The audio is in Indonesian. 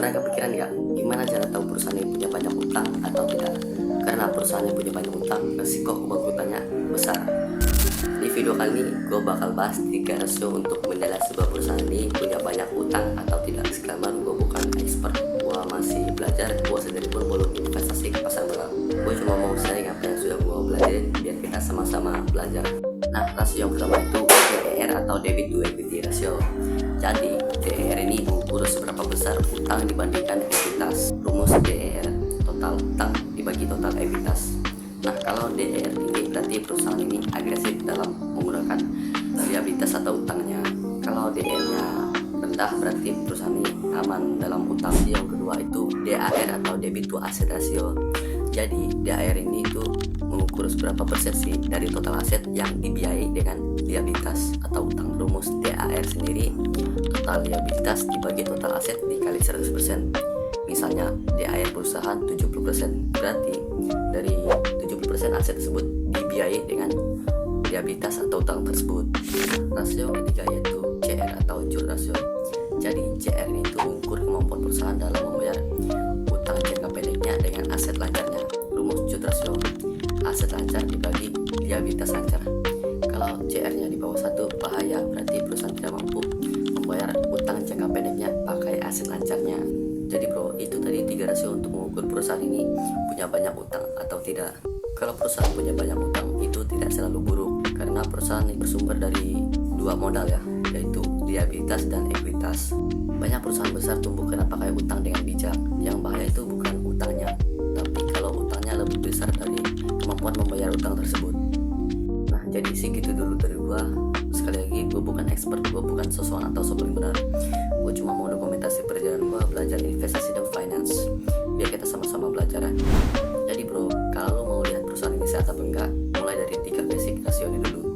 pernah kepikiran nggak gimana cara tahu perusahaan yang punya banyak utang atau tidak? Karena perusahaan yang punya banyak utang, resiko kebangkrutannya besar. Di video kali ini gue bakal bahas 3 rasio untuk menilai sebuah perusahaan ini punya banyak utang atau tidak. Disclaimer, gue bukan expert, gue masih belajar, gue sendiri pun belum investasi ke pasar modal. Gue cuma mau sharing apa yang sudah gue belajarin biar kita sama-sama belajar. Nah, rasio yang pertama itu DER atau debit to equity ratio. Jadi DER ini mengukur seberapa besar utang dibandingkan ekuitas. Rumus DER, total utang dibagi total ekuitas. Nah, kalau DER tinggi berarti perusahaan ini agresif dalam menggunakan liabilitas atau utangnya. Kalau DER-nya rendah berarti perusahaan ini aman dalam utang. Yang kedua itu DAR atau debit to asset ratio. Jadi DAR ini itu mengukur seberapa persen sih dari total aset yang dibiayai dengan liabilitas atau utang. Rumus DAR sendiri total liabilitas dibagi total aset dikali 100%. Misalnya DAR perusahaan 70%, berarti dari 70% aset tersebut dibiayai dengan liabilitas atau utang tersebut. Rasio ketiga yaitu CR atau current ratio. Jadi CR ini itu mengukur kemampuan perusahaan dalam membayar utang jangka pendeknya dengan aset lancarnya. Rumus current ratio, aset lancar dibagi liabilitas lancar. Kalau CR-nya di bawah 1 bahaya, berarti perusahaan tidak mampu membayar utang jangka pendeknya pakai aset lancarnya. Jadi bro, itu tadi 3 rasio untuk mengukur perusahaan ini punya banyak utang atau tidak. Kalau perusahaan punya banyak utang itu tidak selalu buruk, karena perusahaan ini bersumber dari 2 modal ya, yaitu liabilitas dan ekuitas. Banyak perusahaan besar tumbuh karena pakai utang dengan bijak. Yang bahaya itu bukan utangnya, tapi kalau utangnya lebih besar dari kemampuan membayar utang tersebut. Nah, jadi segitu dulu dari gua. Sekali lagi, gue bukan expert, gue bukan sosokan atau sok paling benar. Gue cuma mau dokumentasi perjalanan gue belajar investasi dan finance, biar kita sama-sama belajar ya. Jadi bro, kalau lo mau lihat perusahaan ini sehat apa enggak, mulai dari 3 basic rasio ini dulu.